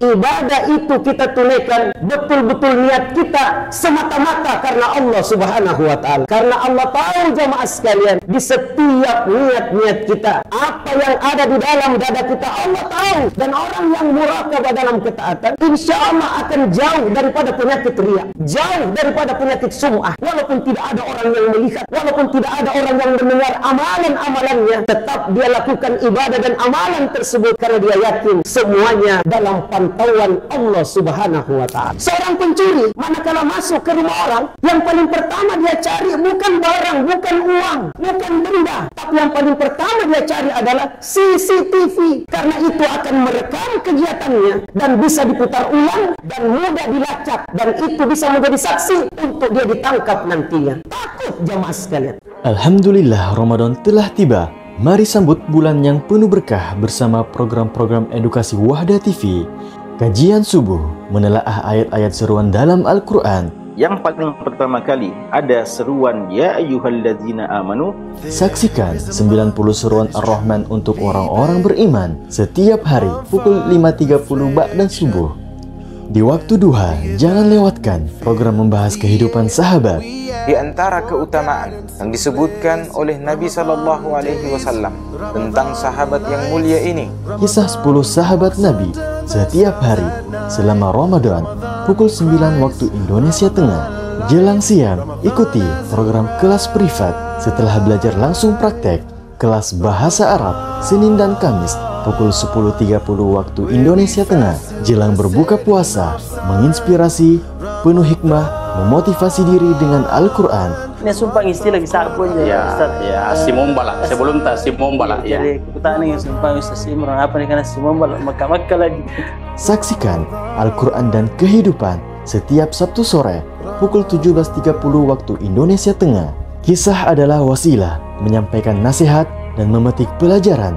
ibadah itu kita tunaikan betul-betul niat kita semata-mata karena Allah Subhanahu wa Ta'ala. Karena Allah tahu jamaah sekalian, di setiap niat-niat kita, apa yang ada di dalam dada kita Allah tahu. Dan orang yang murakabah dalam ketaatan, insya Allah akan jauh daripada penyakit riya, jauh daripada penyakit sum'ah. Walaupun tidak ada orang yang melihat, walaupun tidak ada orang yang mendengar amalan-amalannya, tetap dia lakukan ibadah dan amalan tersebut karena dia yakin semuanya dalam pantauan Allah Subhanahu wa Ta'ala. Seorang pencuri manakala masuk ke rumah orang, yang paling pertama dia cari bukan barang, bukan uang, bukan benda, tapi yang paling pertama dia cari adalah CCTV, karena itu akan merekam kegiatannya dan bisa diputar ulang dan mudah dilacak, dan itu bisa menjadi saksi untuk dia ditangkap nantinya. Takut jamaah sekalian. Alhamdulillah, Ramadan telah tiba. Mari sambut bulan yang penuh berkah bersama program-program edukasi Wahda TV. Kajian subuh menelaah ayat-ayat seruan dalam Al-Quran. Yang paling pertama kali ada seruan Ya ayyuhalladzina amanu. Saksikan 90 seruan Ar-Rahman untuk orang-orang beriman setiap hari pukul 5.30 ba'da subuh. Di waktu duha, jangan lewatkan program membahas kehidupan sahabat. Di antara keutamaan yang disebutkan oleh Nabi SAW tentang sahabat yang mulia ini, Kisah 10 sahabat Nabi setiap hari selama Ramadan pukul 9 waktu Indonesia Tengah. Jelang siang, ikuti program kelas privat setelah belajar langsung praktek kelas bahasa Arab Senin dan Kamis pukul 10.30 waktu Indonesia Tengah. Jelang berbuka puasa, menginspirasi, penuh hikmah, memotivasi diri dengan Al-Quran. Ini sumpah istilah bisa pun Ya, ya, si mombala. Sebelum tak si mombala. Ya. Jadi kita nih sumpah bisa si apa nih karena si mombala maka lagi. Saksikan Al-Quran dan kehidupan setiap Sabtu sore pukul 17.30 waktu Indonesia Tengah. Kisah adalah wasilah menyampaikan nasihat dan memetik pelajaran.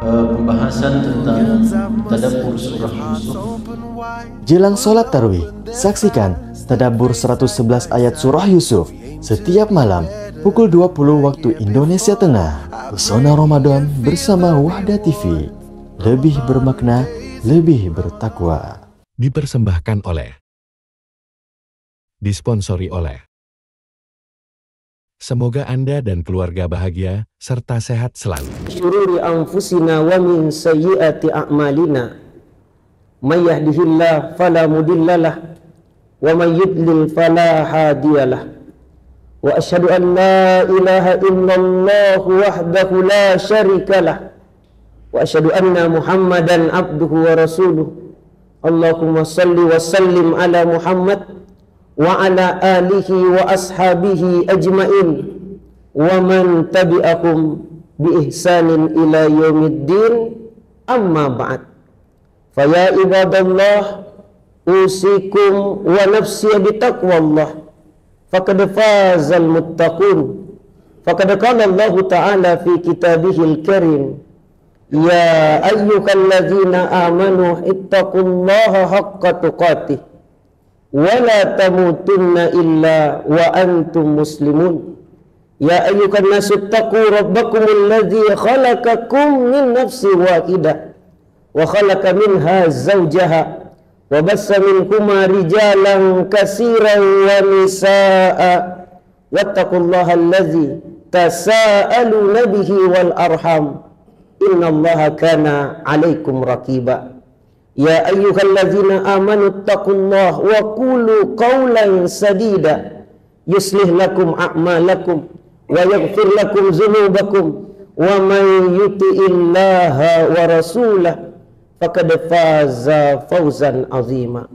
Pembahasan tentang tadabbur surah Yusuf. Jelang sholat tarawih, saksikan tadabbur 111 ayat surah Yusuf setiap malam pukul 20 waktu Indonesia Tengah. Pesona Ramadan bersama Wahda TV, lebih bermakna, lebih bertakwa. Dipersembahkan oleh, disponsori oleh. Semoga Anda dan keluarga bahagia serta sehat selalu. Syururi anfusina wa min sayyiati a'malina. May yahdihillahu fala mudhillalah wa may yudlil fala hadiyalah. Wa asyhadu an la ilaha illallah wahdahu la syarikalah. Wa asyhadu anna Muhammadan abduhu wa rasuluh. Allahumma salli wa sallim ala Muhammad wa ala alihi wa ashabihi ajma'in wa man tabi'ahum bi ihsanin ila yaumiddin, amma ba'd. Fa ya ibadallah, usikum wa nafsi bi taqwallah, faqad fazal muttaqun. Faqad qala Allah ta'ala fi kitabihil karim, ya ayyuhalladzina amanu ittaqullaha haqqa tuqatih wala tamutunna illa wa antum muslimun. Ya ayyuhan nasu taqu rabbakumul ladzi khalaqakum min nafsin wahidah wa khalaqa minha zawjaha wa bassa minhuma rijalan katsiran wa nisaa'a wattaqullaha alladzi tasaaluna bihi wal arham innallaha kana 'alaikum raqiba. Ya ayyuhalladzina amanu taqullaha wa qulu qawlan sadida yuslih lakum a'malakum wa yaghfir lakum dzunubakum wa man yuti'illaha wa rasulahu faqad faza fawzan 'azima.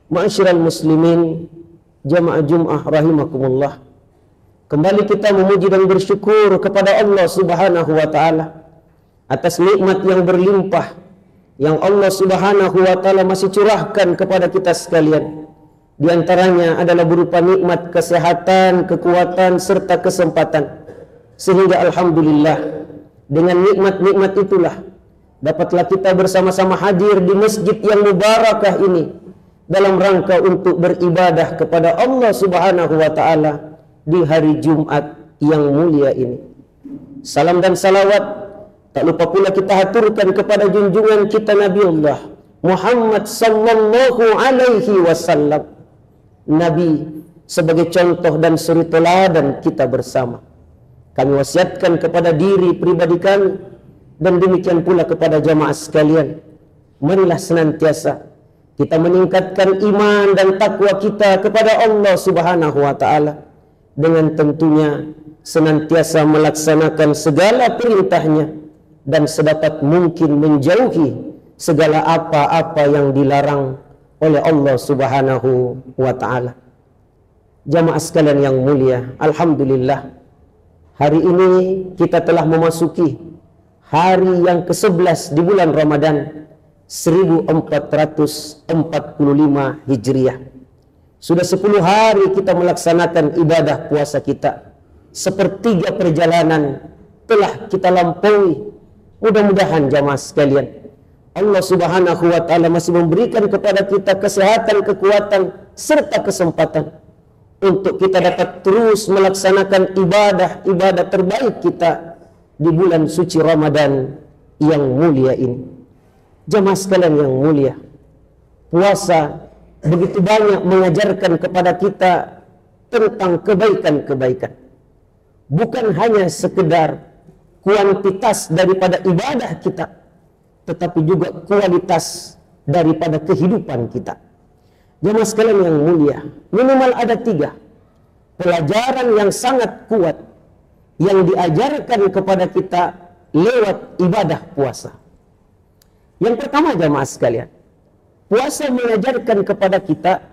Ma'asyiral muslimin, jamaah Jumat rahimakumullah. Kembali kita memuji dan bersyukur kepada Allah Subhanahu wa taala atas nikmat yang berlimpah yang Allah Subhanahu wa ta'ala masih curahkan kepada kita sekalian. Di antaranya adalah berupa nikmat kesehatan, kekuatan, serta kesempatan. Sehingga alhamdulillah, dengan nikmat-nikmat itulah dapatlah kita bersama-sama hadir di masjid yang mubarakah ini dalam rangka untuk beribadah kepada Allah Subhanahu wa ta'ala di hari Jumat yang mulia ini. Salam dan salawat tak lupa pula kita haturkan kepada junjungan kita Nabi Allah Muhammad sallallahu alaihi wasallam, Nabi sebagai contoh dan suri teladan kita bersama. Kami wasiatkan kepada diri pribadi kami dan demikian pula kepada jamaah sekalian, marilah senantiasa kita meningkatkan iman dan takwa kita kepada Allah Subhanahu wa taala dengan tentunya senantiasa melaksanakan segala perintahnya dan sedapat mungkin menjauhi segala apa-apa yang dilarang oleh Allah Subhanahu wa taala. Jamaah sekalian yang mulia, alhamdulillah hari ini kita telah memasuki hari yang ke-11 di bulan Ramadan 1445 Hijriah. Sudah 10 hari kita melaksanakan ibadah puasa kita. Sepertiga perjalanan telah kita lampaui. Mudah-mudahan jamaah sekalian, Allah Subhanahu wa taala masih memberikan kepada kita kesehatan, kekuatan serta kesempatan untuk kita dapat terus melaksanakan ibadah terbaik kita di bulan suci Ramadan yang mulia ini. Jamaah sekalian yang mulia, puasa begitu banyak mengajarkan kepada kita tentang kebaikan-kebaikan. Bukan hanya sekedar kuantitas daripada ibadah kita, tetapi juga kualitas daripada kehidupan kita. Jamaah sekalian yang mulia, minimal ada 3 pelajaran yang sangat kuat yang diajarkan kepada kita lewat ibadah puasa. Yang pertama jamaah sekalian, puasa mengajarkan kepada kita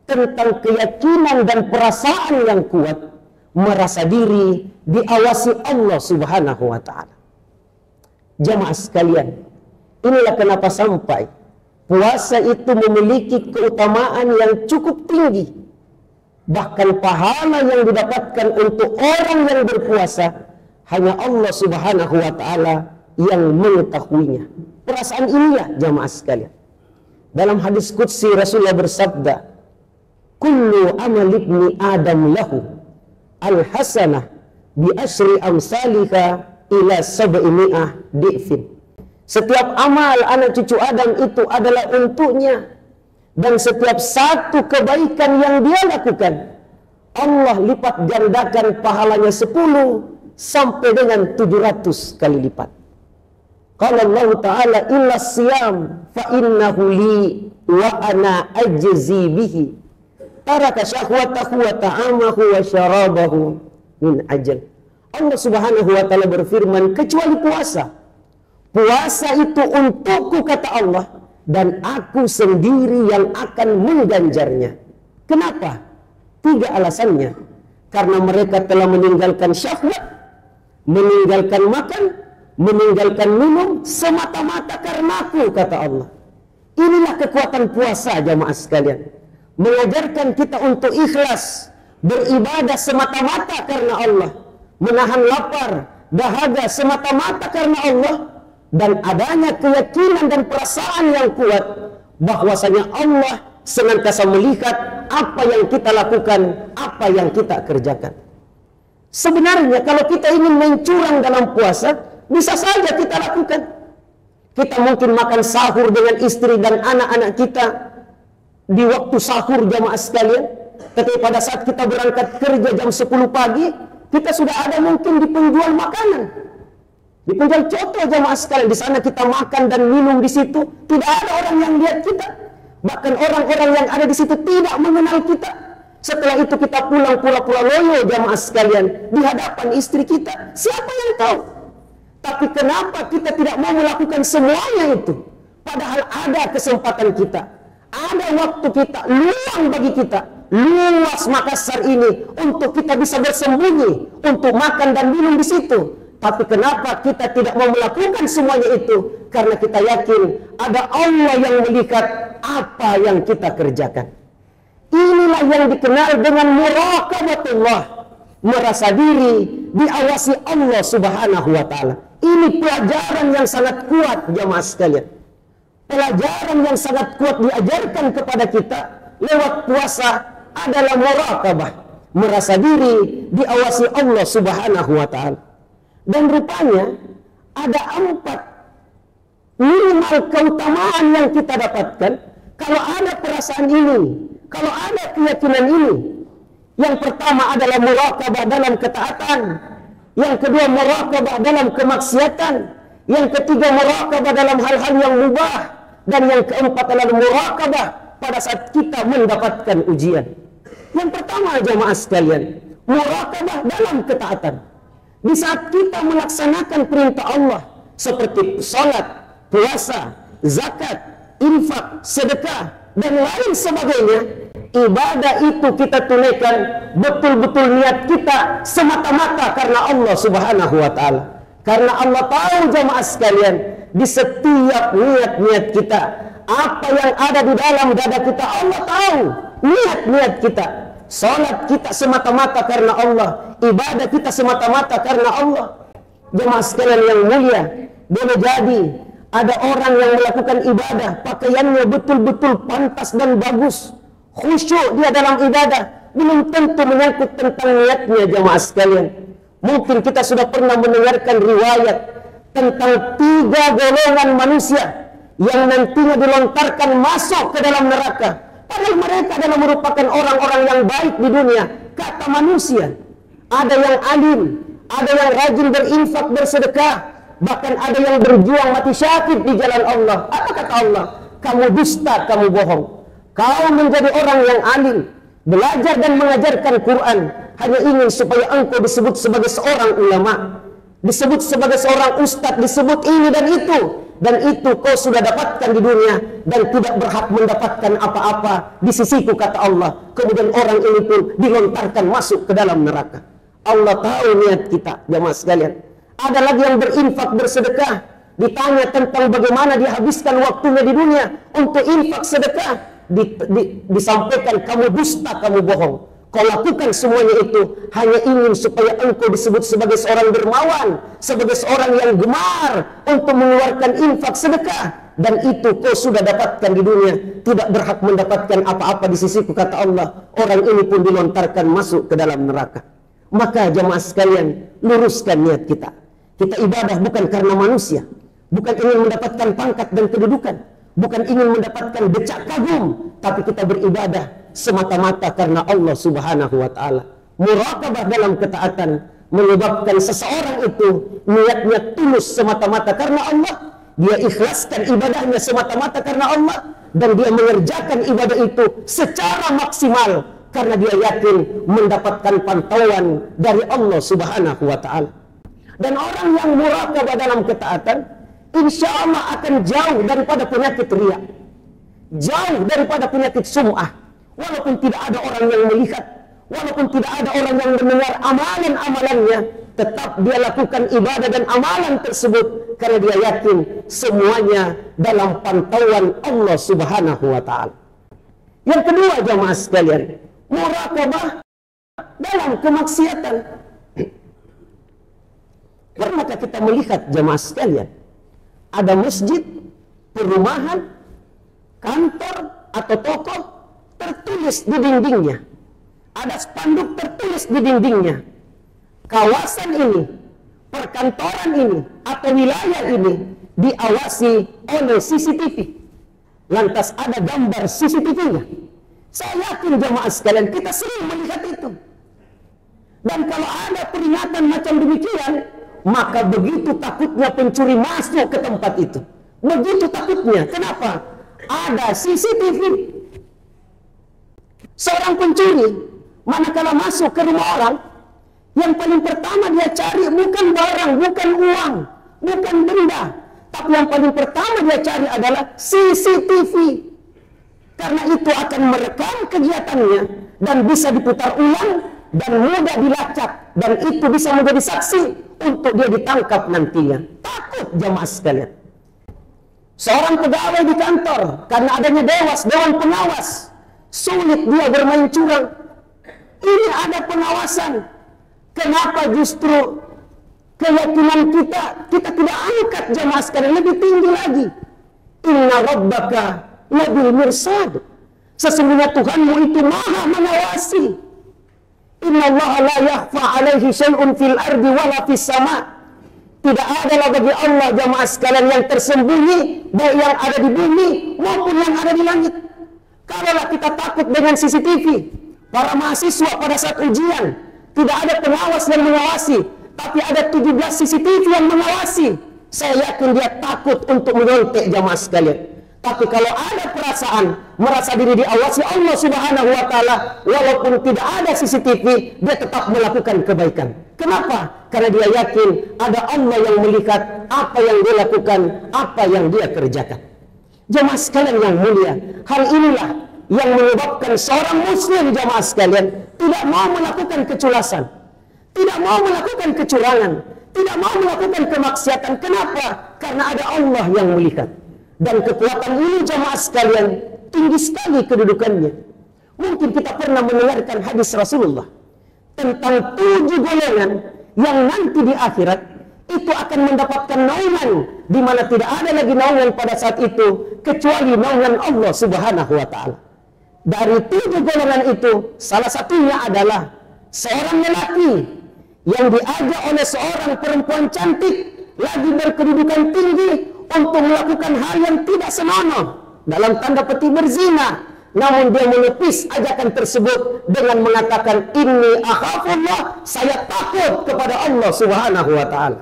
tentang keyakinan dan perasaan yang kuat, merasa diri diawasi Allah Subhanahu wa taala. Jamaah sekalian, inilah kenapa sampai puasa itu memiliki keutamaan yang cukup tinggi. Bahkan pahala yang didapatkan untuk orang yang berpuasa hanya Allah Subhanahu wa taala yang mengetahuinya. Perasaan inilah jamaah sekalian. Dalam hadis qudsi Rasulullah bersabda, "Kullu amal ibni Adam lahu al-hasanah bi asyri amsalika ila 700 di'fin." Setiap amal anak cucu Adam itu adalah untuknya, dan setiap satu kebaikan yang dia lakukan Allah lipat gandakan pahalanya 10 sampai dengan 700 kali lipat. Qala Allah Ta'ala illa siyam fa innahu li wa ana ajzi bihi taraka syahwatahu wa ta'amahu wa syarabahu min ajal. Allah Subhanahu wa taala berfirman, kecuali puasa. Puasa itu untukku kata Allah, dan aku sendiri yang akan mengganjarnya. Kenapa? 3 alasannya. Karena mereka telah meninggalkan syahwat, meninggalkan makan, meninggalkan minum semata-mata karenaku kata Allah. Inilah kekuatan puasa jamaah sekalian. Mengajarkan kita untuk ikhlas, beribadah semata-mata karena Allah, menahan lapar, dahaga semata-mata karena Allah, dan adanya keyakinan dan perasaan yang kuat bahwasanya Allah senantiasa melihat apa yang kita lakukan, apa yang kita kerjakan. Sebenarnya kalau kita ingin mencurang dalam puasa, bisa saja kita lakukan. Kita mungkin makan sahur dengan istri dan anak-anak kita di waktu sahur jamaah sekalian. Tetapi pada saat kita berangkat kerja jam 10 pagi, kita sudah ada mungkin di penjual makanan, di penjual coto jamaah sekalian. Di sana kita makan dan minum di situ, tidak ada orang yang lihat kita. Bahkan orang-orang yang ada di situ tidak mengenal kita. Setelah itu kita pulang pura-pura loyo jamaah sekalian di hadapan istri kita. Siapa yang tahu? Tapi kenapa kita tidak mau melakukan semuanya itu? Padahal ada kesempatan kita, ada waktu kita, luang bagi kita, luas Makassar ini untuk kita bisa bersembunyi, untuk makan dan minum di situ. Tapi kenapa kita tidak mau melakukan semuanya itu? Karena kita yakin ada Allah yang melihat apa yang kita kerjakan. Inilah yang dikenal dengan muraqabatullah, merasa diri diawasi Allah Subhanahu wa taala. Ini pelajaran yang sangat kuat jamaah sekalian. Pelajaran yang sangat kuat diajarkan kepada kita lewat puasa adalah muraqabah, merasa diri diawasi Allah Subhanahu wa taala. Dan rupanya ada 4 minimal keutamaan yang kita dapatkan kalau ada perasaan ini, kalau ada keyakinan ini. Yang pertama adalah muraqabah dalam ketaatan, yang kedua muraqabah dalam kemaksiatan, yang ketiga muraqabah dalam hal-hal yang mubah, dan yang keempat adalah muraqabah pada saat kita mendapatkan ujian. Yang pertama jamaah sekalian, muraqabah dalam ketaatan. Di saat kita melaksanakan perintah Allah seperti salat, puasa, zakat, infak, sedekah dan lain sebagainya, ibadah itu kita tunaikan betul-betul niat kita semata-mata karena Allah Subhanahu wa taala. Karena Allah tahu jamaah sekalian, di setiap niat-niat kita, apa yang ada di dalam dada kita, Allah tahu niat-niat kita. Salat kita semata-mata karena Allah, ibadah kita semata-mata karena Allah. Jemaah sekalian yang mulia, boleh jadi ada orang yang melakukan ibadah, pakaiannya betul-betul pantas dan bagus, khusyuk dia dalam ibadah, belum tentu menyangkut tentang niatnya jemaah sekalian. Mungkin kita sudah pernah mendengarkan riwayat tentang 3 golongan manusia yang nantinya dilontarkan masuk ke dalam neraka. Padahal mereka adalah merupakan orang-orang yang baik di dunia. Kata manusia, ada yang alim, ada yang rajin berinfak, bersedekah, bahkan ada yang berjuang mati syahid di jalan Allah. Apa kata Allah? Kamu dusta, kamu bohong. Kau menjadi orang yang alim, belajar dan mengajarkan Quran, hanya ingin supaya engkau disebut sebagai seorang ulama, disebut sebagai seorang ustadz, disebut ini dan itu kau sudah dapatkan di dunia dan tidak berhak mendapatkan apa-apa di sisiku, kata Allah. Kemudian orang ini pun dilontarkan masuk ke dalam neraka. Allah tahu niat kita jemaah sekalian. Ada lagi yang berinfak, bersedekah, ditanya tentang bagaimana dia habiskan waktunya di dunia untuk infak sedekah, disampaikan kamu dusta, kamu bohong. Kau lakukan semuanya itu hanya ingin supaya engkau disebut sebagai seorang dermawan, sebagai seorang yang gemar untuk mengeluarkan infak sedekah, dan itu kau sudah dapatkan di dunia, tidak berhak mendapatkan apa-apa di sisiku, kata Allah. Orang ini pun dilontarkan masuk ke dalam neraka. Maka jemaah sekalian, luruskan niat kita. Kita ibadah bukan karena manusia, bukan ingin mendapatkan pangkat dan kedudukan, bukan ingin mendapatkan decak kagum, tapi kita beribadah semata-mata karena Allah Subhanahu wa taala. Muraqabah dalam ketaatan menyebabkan seseorang itu niatnya tulus semata-mata karena Allah, dia ikhlaskan ibadahnya semata-mata karena Allah, dan dia mengerjakan ibadah itu secara maksimal karena dia yakin mendapatkan pantauan dari Allah Subhanahu wa taala. Dan orang yang muraqabah dalam ketaatan, insya Allah akan jauh daripada penyakit riya, jauh daripada penyakit sum'ah. Walaupun tidak ada orang yang melihat, walaupun tidak ada orang yang mendengar amalan-amalannya, tetap dia lakukan ibadah dan amalan tersebut karena dia yakin semuanya dalam pantauan Allah Subhanahu wa taala. Yang kedua jamaah sekalian, muraqabah dalam kemaksiatan. Pernahkah kita melihat jamaah sekalian, ada masjid, perumahan, kantor atau toko tertulis di dindingnya, ada spanduk tertulis di dindingnya, kawasan ini, perkantoran ini atau wilayah ini diawasi oleh CCTV. Lantas ada gambar CCTV-nya. Saya yakin jamaah sekalian kita sering melihat itu. Dan kalau ada peringatan macam demikian, maka begitu takutnya pencuri masuk ke tempat itu. Begitu takutnya. Kenapa? Ada CCTV. Seorang pencuri, manakala masuk ke rumah orang, yang paling pertama dia cari bukan barang, bukan uang, bukan benda, tapi yang paling pertama dia cari adalah CCTV. Karena itu akan merekam kegiatannya dan bisa diputar ulang dan mudah dilacak, dan itu bisa menjadi saksi untuk dia ditangkap nantinya. Takut jamaah sekalian. Seorang pegawai di kantor, karena adanya dewan pengawas, sulit dia bermain curang. Ini ada pengawasan. Kenapa justru keyakinan kita tidak angkat jamaah sekalian lebih tinggi lagi? Inna rabbaka labil mirsad. Sesungguhnya Tuhanmu itu maha mengawasi. Inna Allah la yakhfa alaihi syai'un fil ardi wala fis sama. Tidak adalah bagi Allah jamaah sekalian yang tersembunyi, baik yang ada di bumi maupun yang ada di langit. Kalaulah kita takut dengan CCTV, para mahasiswa pada saat ujian, tidak ada pengawas yang mengawasi, tapi ada 17 CCTV yang mengawasi. Saya yakin dia takut untuk menyontek jamaah sekalian. Tapi kalau ada perasaan merasa diri diawasi Allah Subhanahu wa Ta'ala, walaupun tidak ada CCTV, dia tetap melakukan kebaikan. Kenapa? Karena dia yakin ada Allah yang melihat apa yang dia lakukan, apa yang dia kerjakan. Jamaah sekalian yang mulia, hal inilah yang menyebabkan seorang muslim jamaah sekalian tidak mau melakukan keculasan, tidak mau melakukan kecurangan, tidak mau melakukan kemaksiatan. Kenapa? Karena ada Allah yang melihat. Dan kekuatan ini jamaah sekalian tinggi sekali kedudukannya. Mungkin kita pernah mendengarkan hadis Rasulullah tentang 7 golongan yang nanti di akhirat itu akan mendapatkan naungan, di mana tidak ada lagi naungan pada saat itu kecuali naungan Allah Subhanahu wa Ta'ala. Dari 7 golongan itu, salah satunya adalah seorang lelaki yang diajak oleh seorang perempuan cantik lagi berkedudukan tinggi untuk melakukan hal yang tidak senonoh, dalam tanda petik berzina. Namun dia menepis ajakan tersebut dengan mengatakan, inni akhafullah, saya takut kepada Allah Subhanahu wa Ta'ala.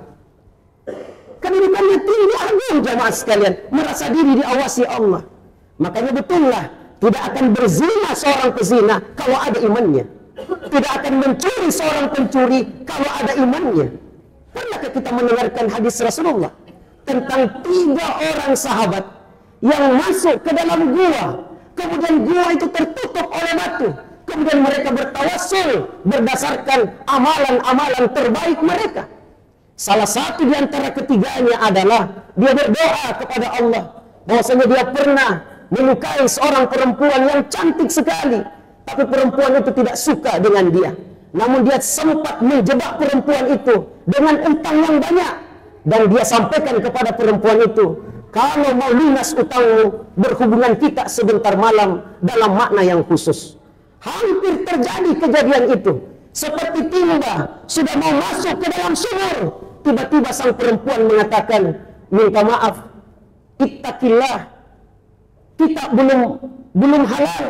Kedudukannya tinggi agung jamaah sekalian, merasa diri diawasi Allah. Makanya betullah tidak akan berzina seorang pezina kalau ada imannya, tidak akan mencuri seorang pencuri kalau ada imannya. Pernahkah kita mendengarkan hadis Rasulullah tentang 3 orang sahabat yang masuk ke dalam gua, kemudian gua itu tertutup oleh batu, kemudian mereka bertawassul berdasarkan amalan-amalan terbaik mereka. Salah satu di antara ketiganya adalah dia berdoa kepada Allah bahwasanya dia pernah menyukai seorang perempuan yang cantik sekali, tapi perempuan itu tidak suka dengan dia. Namun dia sempat menjebak perempuan itu dengan utang yang banyak, dan dia sampaikan kepada perempuan itu, kalau mau lunas utangmu, berhubungan kita sebentar malam dalam makna yang khusus. Hampir terjadi kejadian itu. Seperti timba sudah mau masuk ke dalam sumur, tiba-tiba sang perempuan mengatakan, minta maaf, ittaqillah, kita belum halal.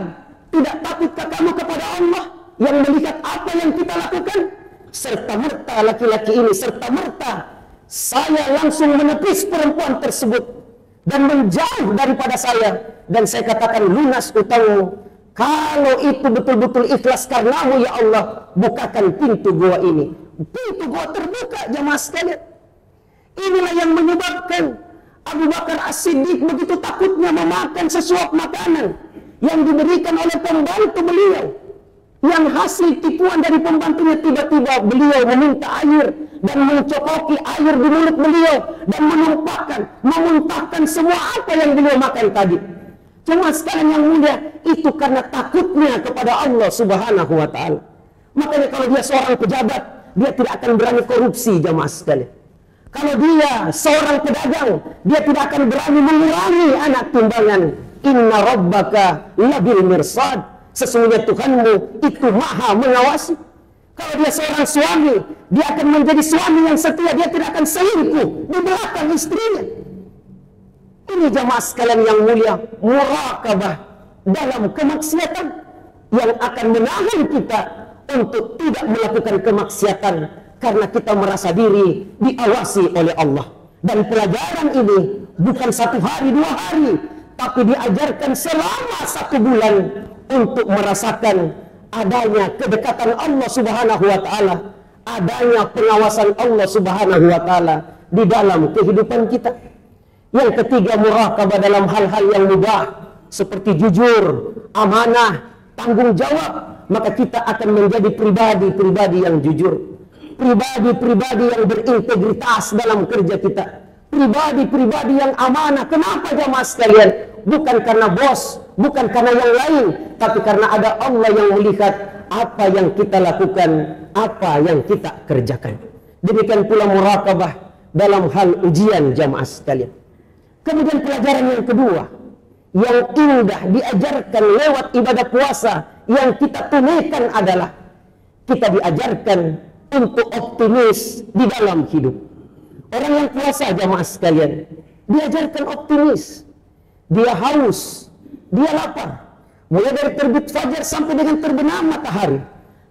Tidak takutkah kamu kepada Allah yang melihat apa yang kita lakukan? Serta-merta laki-laki ini, serta-merta saya langsung menepis perempuan tersebut dan menjauh daripada saya, dan saya katakan, lunas utangmu. Kalau itu betul-betul ikhlas karenamu ya Allah, bukakan pintu gua ini. Pintu gua terbuka jamaah sekalian. Inilah yang menyebabkan Abu Bakar As-Siddiq begitu takutnya memakan sesuap makanan yang diberikan oleh pembantu beliau, yang hasil tipuan dari pembantunya. Tiba-tiba beliau meminta air dan mencokoki air di mulut beliau dan memuntahkan semua apa yang beliau makan tadi. Cuma sekalian yang mulia, itu karena takutnya kepada Allah Subhanahu wa Ta'ala. Makanya kalau dia seorang pejabat, dia tidak akan berani korupsi jamaah sekalian. Kalau dia seorang pedagang, dia tidak akan berani mengurangi anak timbangan. Inna rabbaka labil mirsad, sesungguhnya Tuhanmu itu maha mengawasi. Kalau dia seorang suami, dia akan menjadi suami yang setia, dia tidak akan selingkuh di belakang istrinya. Ini jamaah sekalian yang mulia, muraqabah dalam kemaksiatan yang akan menahan kita untuk tidak melakukan kemaksiatan karena kita merasa diri diawasi oleh Allah. Dan pelajaran ini bukan 1 hari 2 hari, tapi diajarkan selama 1 bulan untuk merasakan adanya kedekatan Allah Subhanahu wa Ta'ala, adanya pengawasan Allah Subhanahu wa Ta'ala di dalam kehidupan kita. Yang ketiga, muraqabah dalam hal-hal yang mubah seperti jujur, amanah, tanggung jawab. Maka kita akan menjadi pribadi-pribadi yang jujur, pribadi-pribadi yang berintegritas dalam kerja kita, pribadi-pribadi yang amanah. Kenapa jamaah sekalian? Bukan karena bos, bukan karena yang lain, tapi karena ada Allah yang melihat apa yang kita lakukan, apa yang kita kerjakan. Demikian pula muraqabah dalam hal ujian jamaah sekalian. Kemudian pelajaran yang kedua yang indah diajarkan lewat ibadah puasa yang kita tunaikan adalah kita diajarkan untuk optimis di dalam hidup. Orang yang puasa jamaah sekalian, diajarkan optimis. Dia haus, dia lapar. Mulai dari terbit fajar sampai dengan terbenam matahari.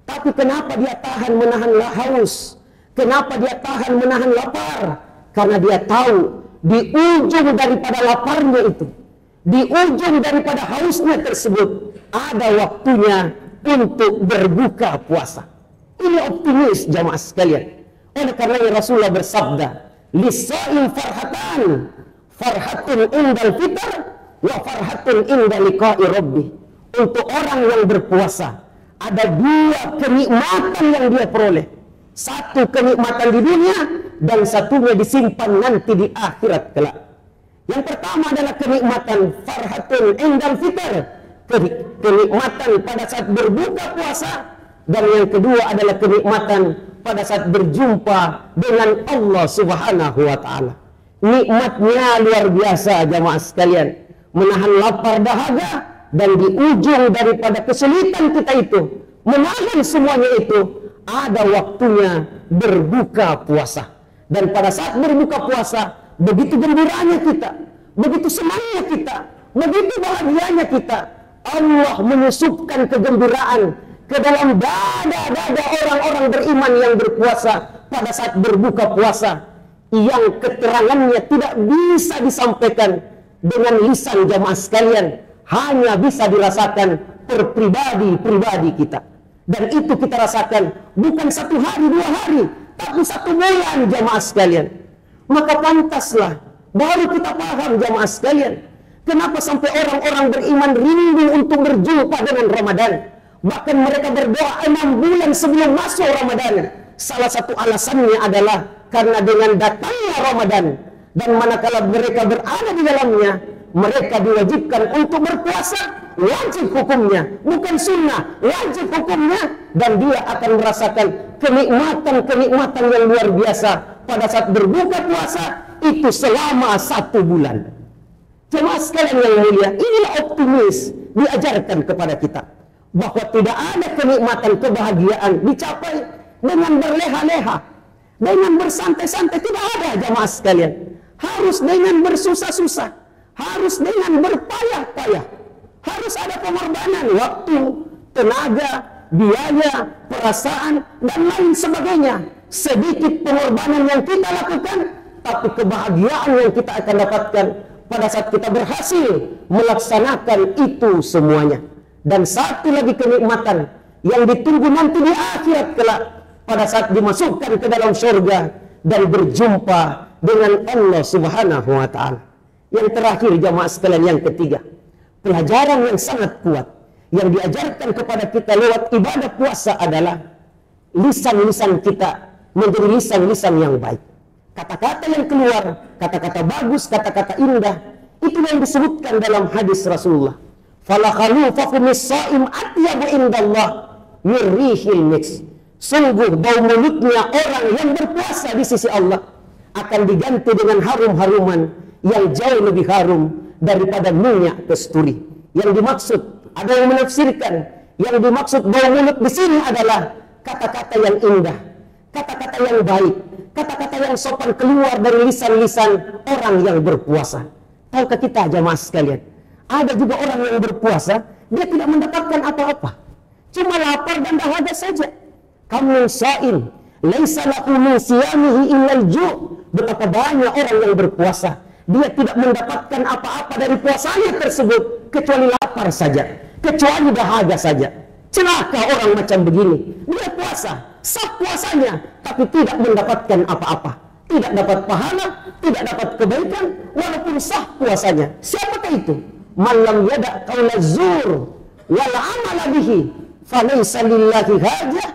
Tapi kenapa dia tahan menahan haus? Kenapa dia tahan menahan lapar? Karena dia tahu di ujung daripada laparnya itu, di ujung daripada hausnya tersebut, ada waktunya untuk berbuka puasa. Ini optimis jamaah sekalian. Oleh karena Rasulullah bersabda, "Lis-sha'im farhatan, farhatun indal fitr wa farhatun inda liqa'i rabbih." Untuk orang yang berpuasa ada dua kenikmatan yang dia peroleh. Satu kenikmatan di dunia dan satunya disimpan nanti di akhirat kelak. Yang pertama adalah kenikmatan farhatun indal fitr, kenikmatan pada saat berbuka puasa, dan yang kedua adalah kenikmatan pada saat berjumpa dengan Allah Subhanahu wa taala. Nikmatnya luar biasa jamaah sekalian. Menahan lapar dahaga, dan di ujung daripada kesulitan kita itu, menahan semuanya itu, ada waktunya berbuka puasa. Dan pada saat berbuka puasa, begitu gembiranya kita, begitu senangnya kita, begitu bahagianya kita, Allah menyusupkan kegembiraan ke dalam dada-dada orang-orang beriman yang berpuasa pada saat berbuka puasa, yang keterangannya tidak bisa disampaikan dengan lisan jamaah sekalian, hanya bisa dirasakan per pribadi kita. Dan itu kita rasakan bukan 1 hari 2 hari, tapi 1 bulan jamaah sekalian. Maka pantaslah baru kita paham jamaah sekalian, kenapa sampai orang-orang beriman rindu untuk berjumpa dengan Ramadan. Bahkan mereka berdoa 6 bulan sebelum masuk Ramadan. Salah satu alasannya adalah karena dengan datangnya Ramadan, dan manakala mereka berada di dalamnya, mereka diwajibkan untuk berpuasa. Wajib hukumnya, bukan sunnah, wajib hukumnya. Dan dia akan merasakan kenikmatan-kenikmatan yang luar biasa pada saat berbuka puasa itu selama 1 bulan. Jemaah sekalian yang mulia, inilah optimis diajarkan kepada kita, bahwa tidak ada kenikmatan kebahagiaan dicapai dengan berleha-leha, dengan bersantai-santai. Tidak ada jemaah sekalian. Harus dengan bersusah-susah, harus dengan berpayah-payah. Harus ada pengorbanan waktu, tenaga, biaya, perasaan, dan lain sebagainya. Sedikit pengorbanan yang kita lakukan, tapi kebahagiaan yang kita akan dapatkan pada saat kita berhasil melaksanakan itu semuanya. Dan satu lagi kenikmatan yang ditunggu nanti di akhirat kelak, pada saat dimasukkan ke dalam surga dan berjumpa dengan Allah Subhanahu wa ta'ala. Yang terakhir jamaah sekalian, yang ketiga, pelajaran yang sangat kuat yang diajarkan kepada kita lewat ibadah puasa adalah lisan-lisan kita menjadi lisan-lisan yang baik. Kata-kata yang keluar, kata-kata bagus, kata-kata indah, itu yang disebutkan dalam hadis Rasulullah. Fala khalufa fumis shaim atyabu indallah min rihil misk. Sungguh bau mulutnya orang yang berpuasa di sisi Allah akan diganti dengan harum-haruman yang jauh lebih harum daripada minyak kasturi. Yang dimaksud, ada yang menafsirkan, yang dimaksud bau mulut di sini adalah kata-kata yang indah, kata-kata yang baik, kata-kata yang sopan keluar dari lisan-lisan orang yang berpuasa. Tahukah kita jamaah sekalian, ada juga orang yang berpuasa, dia tidak mendapatkan apa-apa, cuma lapar dan dahaga saja. Kamu sha'im, laisa lahu min siyamihi illal ju'. Betapa banyak orang yang berpuasa, dia tidak mendapatkan apa-apa dari puasanya tersebut kecuali lapar saja, kecuali dahaga saja. Celaka orang macam begini, dia puasa, sah puasanya, tapi tidak mendapatkan apa-apa, tidak dapat pahala, tidak dapat kebaikan, walaupun sah puasanya. Siapakah itu? Man lam yada' qaula zur wal amala bihi falaysa lillahi hajah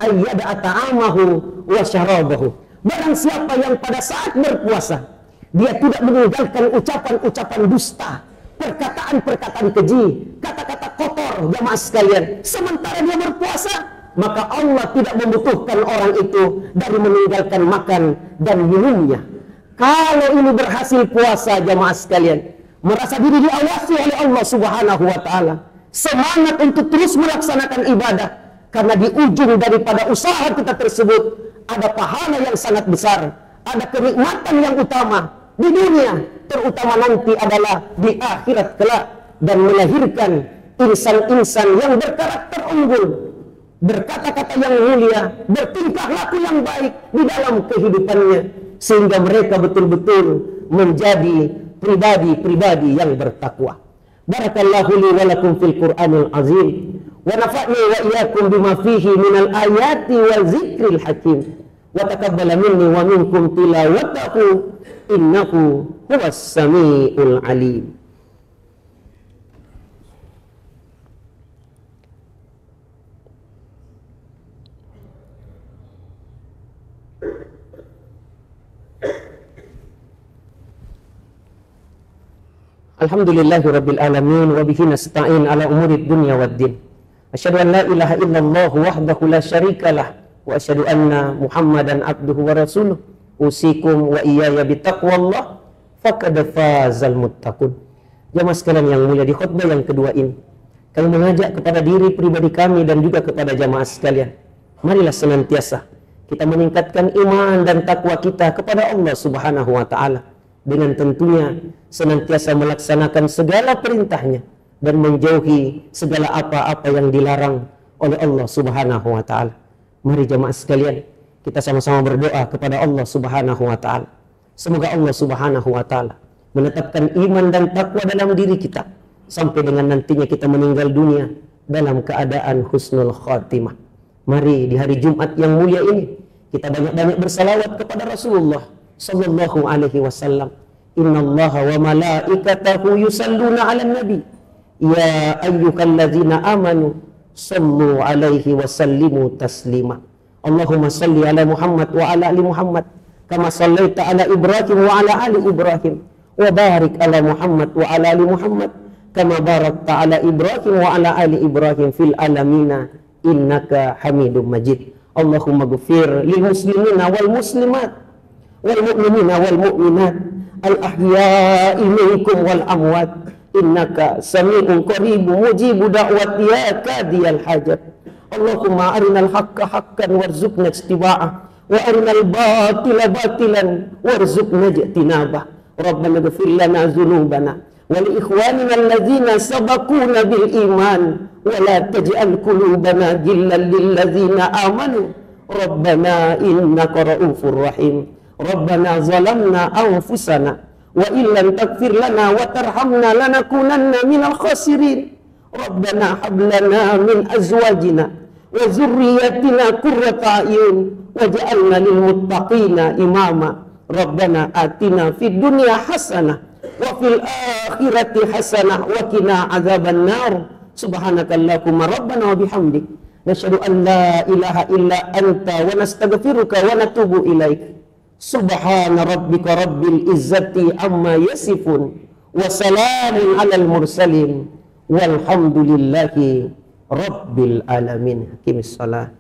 ay yada'a ta'amahu wa syarabahu. Barang siapa yang pada saat berpuasa dia tidak meninggalkan ucapan-ucapan dusta, perkataan-perkataan keji, kata-kata kotor jamaah sekalian, sementara dia berpuasa, maka Allah tidak membutuhkan orang itu dari meninggalkan makan dan minumnya. Kalau ini berhasil puasa jamaah sekalian, merasa diri diawasi oleh Allah Subhanahu wa ta'ala, semangat untuk terus melaksanakan ibadah, karena di ujung daripada usaha kita tersebut ada pahala yang sangat besar, ada kenikmatan yang utama di dunia, terutama nanti adalah di akhirat kelak, dan melahirkan insan-insan yang berkarakter unggul, berkata-kata yang mulia, bertingkah laku yang baik di dalam kehidupannya, sehingga mereka betul-betul menjadi pribadi-pribadi yang bertakwa. Barakallahu li wa lakum fil Qur'anil azim, wa nafa'ni wa iyyakum bima fihi minal ayati wa zikril hakim, wa taqabbala minni wa minkum tilawatahu innahu huwas samiul alim. Alhamdulillahi rabbil alamin, wa bihi nasta'in ala umurid dunya waddin. Asyhadu an la ilaha illallah wahdahu la syarikalah, wa asyhadu anna Muhammadan abduhu wa rasuluh. Usikum wa iyaya bitaqwallah faqad fazal muttaqun. Jamaah sekalian yang mulia, di khutbah yang kedua ini kami mengajak kepada diri pribadi kami dan juga kepada jamaah sekalian, marilah senantiasa kita meningkatkan iman dan takwa kita kepada Allah Subhanahu wa taala, dengan tentunya senantiasa melaksanakan segala perintahnya dan menjauhi segala apa-apa yang dilarang oleh Allah Subhanahu wa taala. Mari jamaah sekalian, kita sama-sama berdoa kepada Allah Subhanahu wa taala. Semoga Allah Subhanahu wa taala menetapkan iman dan takwa dalam diri kita sampai dengan nantinya kita meninggal dunia dalam keadaan husnul khatimah. Mari di hari Jumat yang mulia ini kita banyak-banyak bersalawat kepada Rasulullah sallallahu alaihi wasallam. Innallaha wa malaikatahu yusalluna 'alan nabi ya ayyuhalladzina amanu sallu alaihi wa sallimu taslima. Allahumma salli ala Muhammad wa ala ali Muhammad kama sallaita ala Ibrahim wa ala ali Ibrahim, wa barik ala Muhammad wa ala ali Muhammad kama barakta ala Ibrahim wa ala ali Ibrahim fil alamina innaka Hamidum Majid. Allahumma ghfir lil muslimina wal muslimat wal mu'minina wal mu'minat al ahya'i minkum wal amwat innaka sami'un qaribun mujibu da'wati ya kadiyal hajat. Allahumma arinal haqqa haqqan warzuqna ittiba'ah wa arinal batila batilan warzuqna ijtinabah. Rabbana ighfir lana dzunubana wa li ikhwanina alladzina sabaquna bil iman wa la taj'al qulubana ghillan lil ladzina amanu Rabbana innaka ra'ufur rahim. Rabbana zalamna anfusana wa illam taghfir lana wa tarhamna lanakunanna minal khasirin. Rabbana hab lana min azwajina wa dzurriyyatina qurrata a'yun waj'alna lil muttaqina imama. Rabbana atina fid dunya hasanah wa fil akhirati hasanah wa qina adzaban nar. Subhanakallahumma rabbana wa bihamdik nashhadu an la ilaha illa anta wa nastaghfiruka wa natubu ilaik. Subhana rabbika rabbil izzati amma yasifun wa salamun alal mursalin walhamdulillahi rabbil alamin. Hakimis salat.